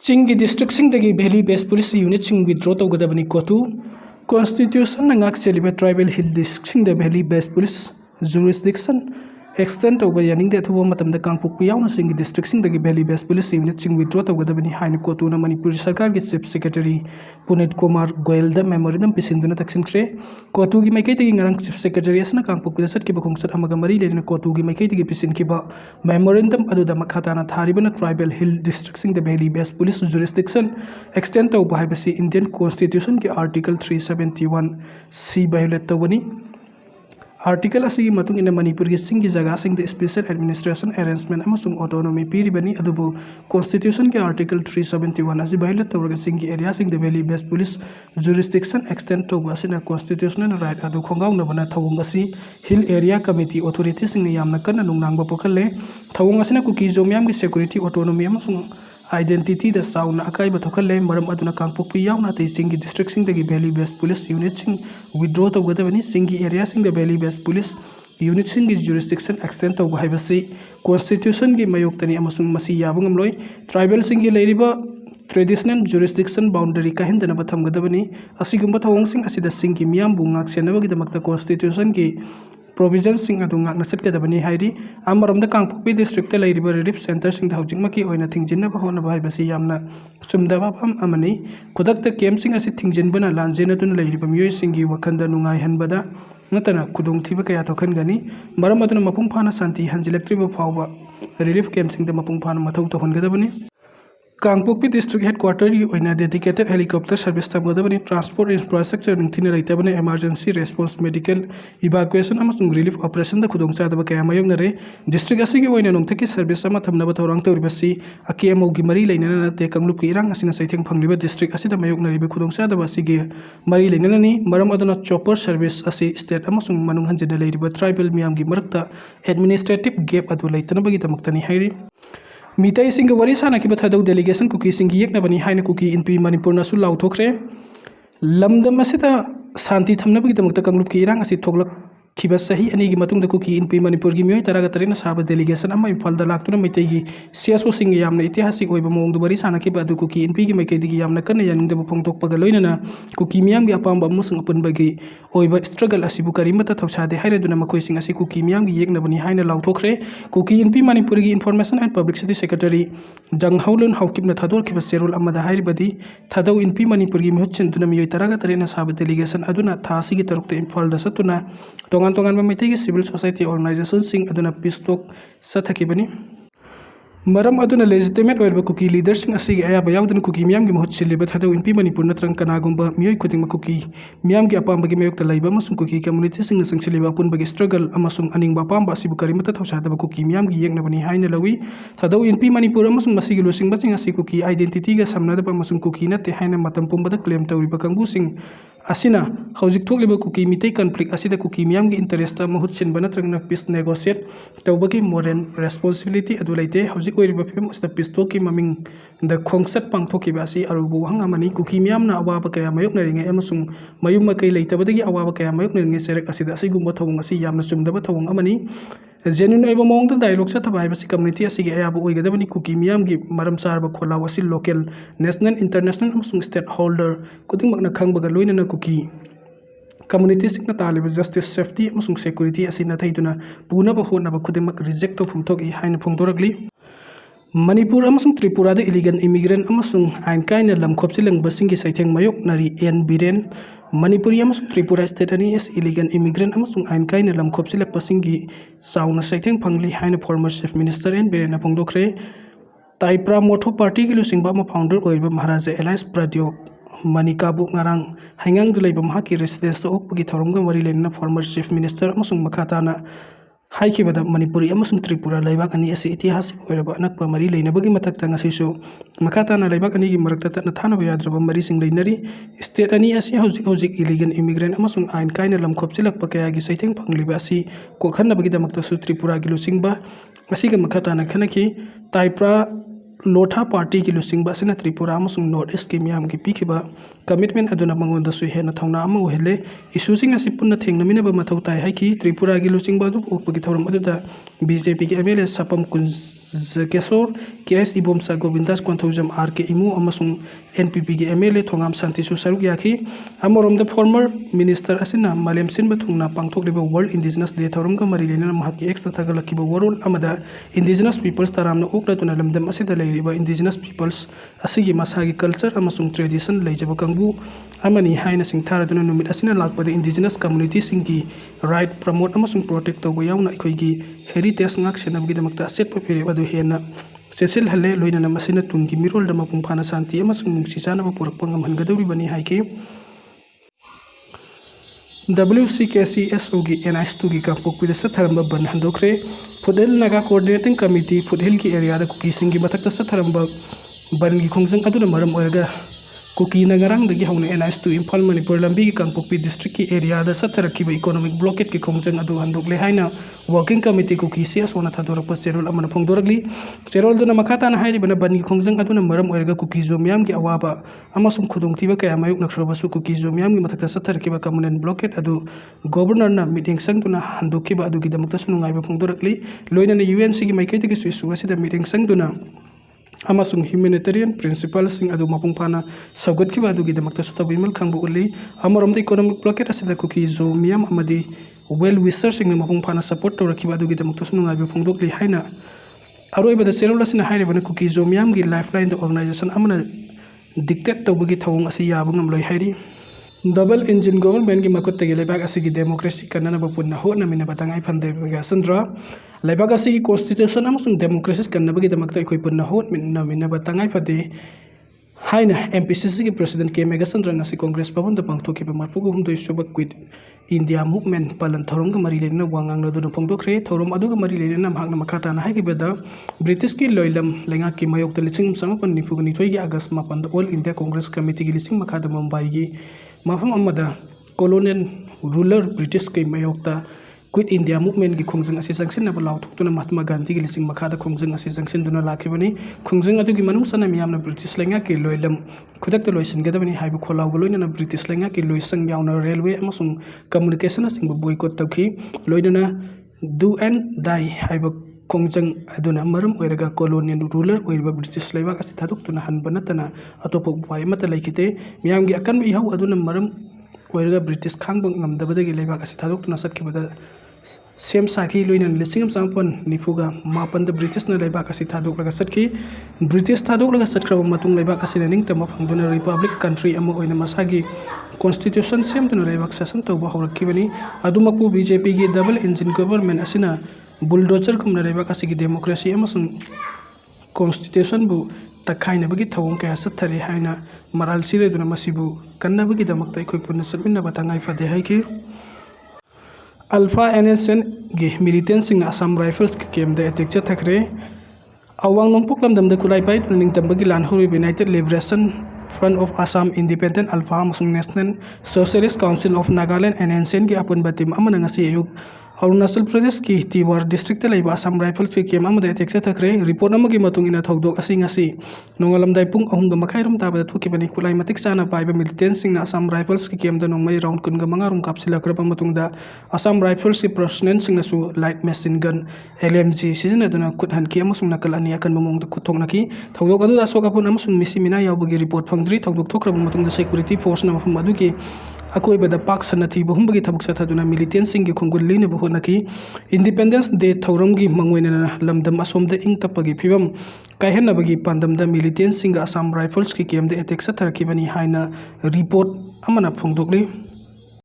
चिंगी डिस्ट्रिक्ट सिंगदगी valley based police unit सिंग विड्रॉ तौगदबनी कोतु कॉन्स्टिट्यूशन नंगाक सेलिबे ट्राइबल हिल डिस्ट्रिक्ट सिंग valley based police jurisdiction extend तौब यानिंग दे थुबो मतम द कांगपुक याउना सिंग डिस्ट्रिक्ट सिंग दगी वैली बेस्ट पुलिस यूनिट सिंग विड्रॉ तौगदबनी हाइन कोतुना मणिपुर सरकार की चीफ सेक्रेटरी पुनीत कुमार गोयल द मेमोरेंडम पिसिंदुना तक्सिनख्रे कोतु की मैके दगी ngarang चीफ सेक्रेटरी असना कांगपुक दसत की बखोंगसत अमगा मरी लेना कोतु की मैके दगी पिसिनखिबा मेमोरेंडम अदुदा मखाताना थारिबना ट्राइबल हिल डिस्ट्रिक्ट सिंग द valley based police jurisdiction extend तौब हाइबसी इंडियन कॉन्स्टिट्यूशन के आर्टिकल 371 सी वायोलेट तौबनी आर्टिकल असी मतुंग इन मणिपुर की सिंग की जगह सिंग स्पेशल एडमिनिस्ट्रेशन अरेंजमेंट अमसुंग ऑटोनॉमी पीरिबनी अदुबु कॉन्स्टिट्यूशन के आर्टिकल 371 असी वायोलेट तौरगा सिंग की एरिया सिंग द valley based police jurisdiction extend तौब असिना कॉन्स्टिट्यूशनल राइट अदु खोंगाउनबना थवंग असी हिल एरिया कमिटी अथॉरिटी सिंग ने यामना कन्ना नुंगनांगबा पोखले थवंग असिना कुकी जोमियाम की सिक्योरिटी ऑटोनॉमी अमसुंग आइडेंटिटी द साउन अकाई बथोखले मरम अदुना कांगपुक याउना ते सिंग की डिस्ट्रिक्ट सिंग दगी वैली बेस्ट पुलिस यूनिट सिंग विड्रॉ तौगदबनी सिंग की एरिया सिंग द वैली बेस्ट पुलिस यूनिट सिंग की जुरिस्डिक्शन एक्सटेंड तौब हाइबसी कॉन्स्टिट्यूशन की मयोक्तनी अमसुंग मसी याबंगमलोय ट्राइबल सिंग की लेरिबा ट्रेडिशनल जुरिस्डिक्शन बाउंड्री काहिंदनबा थमगदबनी असिगुंबा थवंगसिंग असिदा सिंग की मियामबु ngaksenabagidamakta कॉन्स्टिट्यूशन की प्रोविजन सिंग अदु ngakna setgadabani hairi amaramda kangpokpi district ta leiriba relief center sing hojingmaki oina thingjinna hona bhaibasi yamna chumdaba pham amani khudakta camp sing asi thingjinbana lanjena tun leiriba miyoi singi wakhanda nungai hanbada natana kudong thiba kaya tokhangani maram aduna mapung phana santi hanjilaktriba phawba relief camp sing da mapung phana mathau tohongadabani Kangpokpi district headquarter की ओइना dedicated helicopter service तमगदबनी transport infrastructure निंथिना लेतबने emergency response medical evacuation अमसुंग relief operation द खुदोंचादब कया मायोंगनरे डिस्ट्रिक्ट असि की ओइना नोंथकी सर्विस अमा थमनब थौरांग तौरिबसी अके अमौगी मरी लेनना नते कांगलुप की इरांग असिना सैथेंग फंगलिबा डिस्ट्रिक्ट असि द मायोंगनरिबे खुदोंचादब असिगे मरी लेननानी मरम अदुना चॉपर सर्विस असि स्टेट अमसुंग मनुंग हंजदा लेरिबा ट्राइबल मियामगी मरक्ता एडमिनिस्ट्रेटिव गैप अदु लेतनबगी दमक्तनी हाइरि मिताई सिंग वरी सानाखिबा थदौ डेलीगेशन कुकी सिंग येकनबनी हाइना कुकी इनपी मणिपुर नसु लाउथोखरे लमदम असिदा शांति थमनबगिदमक्ता कांगलुप की इरांग असि थोगलक खिबा सही अनी की मतुंग द कुकी इनपी मणिपुर की मियोय तरागा तरेना साबा डेलीगेशन अमा इम्फाल द लाक्तुना मैतै की सीएसओ सिंग यामना ऐतिहासिक ओइबा मोंग दु बरी सानाखिबा अदु कुकी इनपी की मैकै दिगी यामना कन्ना यानिंगदबा फोंगतोकपगा लोइनना कुकी मियाम की अपाम अमसुंग अपुनबगी ओइबा स्ट्रगल असिबु करिमता थौसादे हाइरेदुना मखोय सिंग असि कुकी मियाम की येकनबनी हाइना लाउथोखरे कुकी इनपी मणिपुर की information and publicity secretary Janghaolun हाउकिबना थदोरखिबा चेरोल अमदा हाइरिबदी थदौ इनपी मणिपुर की मिहुतसिनदुना मियोय तरागा तरेना साबा डेलीगेशन अदुना थासी की तरुकते इम्फाल द सतुना तोंगान तोंगान मैतै सिविल सोसाइटी ऑर्गेनाइजेशन सिंग अदुना पीस टॉक सथकिबनी मरम अदुना लेजिटिमेट ओइरबा कुकी लीडर्स असिगे अयाबा याउदन कुकी मियाम की महूत सिलिबा थदौ इनपी मणिपुर नत्रंग कनागुंबा मियोय खुदिंग कुकी मियाम की अपामबगी मयोक्ता लैबा अमसुंग कुकी कम्युनिटी सिंग संगसिलिबा अपुनबगी स्ट्रगल अमसुंग अनिंगबा अपामबा असिबु करिमता थौसादबा कुकी मियाम की येकनबनी हाइना लवी थदौ इनपी मणिपुर अमसुंग मसिगी लुसिंगबा सिंग असि कुकी आइडेंटिटी गा समनदबा अमसुंग कुकी नते हाइना मतम पुंबदा क्लेम तौरिबा कांगबु सिंग असिना हौजिक थोकलिबा कुकी मितै कन्फ्लिक्ट असिदा कुकी मियाम की इंटरेस्ट महूत सिनबा नत्रंगना पीस नेगोशिएट तौबगी मोरल रेस्पॉन्सिबिलिटी अदु लैते हौजिक ओइरिबा फिल्म असदा पीस टॉक की ममिंग द खोंगसत पांगथोकिबा असि अरुबु वहंग अमनी कुकी मियामना अवाबा कया मायोकनरिंगे अमसुंग मयुम मकै लैतबदगी अवाबा कया मायोकनरिंगे सेरक असिदा असिगुंबा थवंग असि यामना चुमदबा थवंग अमनी जेन्युइन ओइबा मोंग द डायलॉग सथबा हाइबसि कम्युनिटी असिगे अयाबा ओइगदबनी कुकी मियाम की मरम सारबा खोलाव असि लोकल नेशनल इंटरनेशनल अमसुंग स्टेट होल्डर कुदिंगमकना खंगबगा लोइनना कुकी कम्युनिटी सिंगना तालिबा जस्टिस सेफ्टी अमसुंग सिक्योरिटी असि नथैदुना पुनबा होनबा खुदिंगमक रिजेक्ट तौफुमथोकि हाइना फोंदोरगली मणिपुर अमसुंग त्रिपुरा द इलीगल इमिग्रेंट अमसुंग आइन काइना लमखोपसिलंगबसिंगी सैथेंग मायोकनारी एन बिरेन मणिपुरी अमसुंग त्रिपुरा स्टेट अनि एस इलीगल इमिग्रेंट अमसुंग आइन काइना लमखोपसिलकपसिंगी साउना सैथेंग फंगली हाइना former chief minister N Biren फोंदोखरे ताइप्रा मोथो पार्टी की लुसिंगबा अमा फाउंडर ओइबा महाराजा एलाइस प्राद्यो मणिकाबु ngarang haingang दुलैबा महाकी रेसिडेंस ओकपगी थौरमगा मरी लेना फॉर्मर चीफ मिनिस्टर अमसुंग मखाताना हाइखिबदा मणिपुरी अमसुंग त्रिपुरा लैबाक अनि असि ऐतिहासिक ओइरबा अनकपा मरी लेनबगी मथक्ता ngasisu मखाताना लैबाक अनि की मरक्ता तना थानबा याद्रबा मरी सिंग लेनरी स्टेट अनि असि हौजिक इलीगल इमिग्रेंट अमसुंग आइन काइना लमखोपसिलकपा कयागी सैथेंग फंगलिबा असि कोखन्नबगी दमक्तसु त्रिपुरा की लुसिंगबा असिगा मखाताना खनकी ताइप्रा लोथा पार्टी की लुसिंगबा असिना त्रिपुरा अमसुंग नॉर्थ ईस्ट की मियाम की पीखिबा कमिटमेंट अदुना मंगोंदसु हेना थौना अमा ओहेले इशूसिंग असि पुन्ना थेंगनमिनबा मथौ ताइ हाइकी त्रिपुरा की लुसिंगबा दु ओकपगी थौरम अदुदा बीजेपी की MLA सपम Kunj Zakesor KS Ibomsa Govindas Konthojam RK Imu amasung NPP gi MLA Thongam Santisu Saruk Yaki amorom the former minister asina Malem Sinba Thungna pangthokliba World Indigenous Day thorom ka mari lena mahaki extra thagalakiba warul amada indigenous peoples taramna okla tuna lamdam asida leiriba indigenous peoples asigi masagi culture amasung tradition leijaba kangbu amani haina singthara duna numit asina lakpada indigenous communities ingi right promote amasung protect tawba yauna ikhoigi heritage ngak senabgi damakta set pa phere adu hena Cecil Halle loina na masina tungi mirol da mapungphana santi amasung nungsisana ba purak pangam hangadawri bani haike WCKCSO gi NIS2 gi kampok pida satharamba ban handokre Fudel Naga Coordinating Committee Fudel ki area da Kuki singi batakta satharamba ban gi khongjang aduna maram oiraga Kuki Nagarang dagi hauna NIS2 Imphal Manipur lambi gi Kangpokpi district ki area da satarakiba economic blockade ki khongjang adu handokle haina working committee Kuki CS ona thadorakpa cherol amana phongdoragli cherol duna makhata na hairi bana ban gi khongjang aduna maram oiraga Kuki zomiam gi awaba amasum khudongtiba kaya mayuk nakhrabasu Kuki zomiam gi mathakta satarakiba communal blockade adu governor na meeting sangduna handokiba adu gi damakta sunungai ba phongdoragli loina na UNC gi maikai tagi suisu asida meeting sangduna amasung humanitarian principles sing adu mapungphana sagot ki badu gi damakta sutabimal khangbu uli amarom the economic blockade asida Kuki zomiam amadi well wisher sing mapungphana support to rakhi badu gi damakta sunungai ba phongdokli haina aroi bada serol asina haire bana Kuki zomiam gi lifeline the organization amana dictate to bugi thawung asi yabu ngamloi hairi double engine government gi makot tagi lebak asigi democracy kanana ba punna ho namina batangai phande ga sandra lebak asigi constitution amasung democracy kanna bagi damakta ikoi punna ho namina batangai phade haina MPCC gi president ke mega sandra nasi congress bhavan da pangthoki ba marpu gum doi soba quit India movement palan thorom ga mari lena wangang na dun phongdokre thorom adu ga mari lena mahak na makhata na haiki beda British ki loilam lenga ki mayok da liching samapan ni phugni thoi gi August mapan da all India Congress committee gi liching makhada Mumbai gi mafam amada colonial ruler British ki mayok da quit India movement gi khongjang asi jangsin na balaw thuktuna Mahatma Gandhi gi lising makhada khongjang asi jangsin duna lakhibani khongjang adu gi manung sana miyam na British lenga ki loilam khudak ta loisin gadabani haibu kholaw goloina na British lenga ki loisang yauna railway amasung communication asing boycott tawki loiduna do and die haibu khongjang aduna maram oiraga colonial ruler oirba British leibak asi thaduk tuna hanbana tana atopo bai mata laikite miyam gi akan bi hau aduna maram oiraga British khangbang ngamdabadagi leibak asi thaduk tuna satkibada Sem Saki Luinan listing sampon nifuga mapan the British na leibak asi thaduk laga satki British thaduk laga satkraba matung leibak asi naning tama phangduna republic country ama oina masagi constitution sem tuna leibak session tawba hawrakibani adumakpu BJP gi double engine government asina bulldozer kumna leibak asi gi democracy amasung constitution bu takhaina bagi thawung kaya sathari haina maral sire duna masibu kanna bagi damakta ikoi punna sabinna batangai phade haiki Alpha NSN gi militant sing Assam Rifles ki kem da attack cha thakre awang nongpok lamdam da kulai pai tuning tambagi lan hori United Liberation Front of Assam Independent Alpha amasung National Socialist Council of Nagaland NSN gi apun batim amana ngasi ayuk Arunachal Pradesh ki Tiwar district ta laiba Assam Rifles ki kem amada attack cha thakre report amagi matung ina thodok asi ngasi nongalamdai pung ahum ga makhairum tabada thukibani kulai matik sana paiba militant sing Assam Rifles ki kem da nongmai round kun ga mangarum kapsila krapa matung da Assam Rifles ki personnel sing nasu light machine gun LMG sizna duna kuthan ki amasung nakal ani akan mamong da kuthong naki thodok adu asok apun amasung misimina yawbagi report phangdri thodok thokraba matung da security force na mafum adu ki akoi bada pak sanati bohumbagi thabuk sa thaduna militant sing gi khongul line bo honaki Independence Day thauram gi mangwena lamdam asom da ing tapagi phibam kaihenna bagi pandam da militant sing Assam Rifles ki kem da attack sa tharkibani haina report amana phongdokli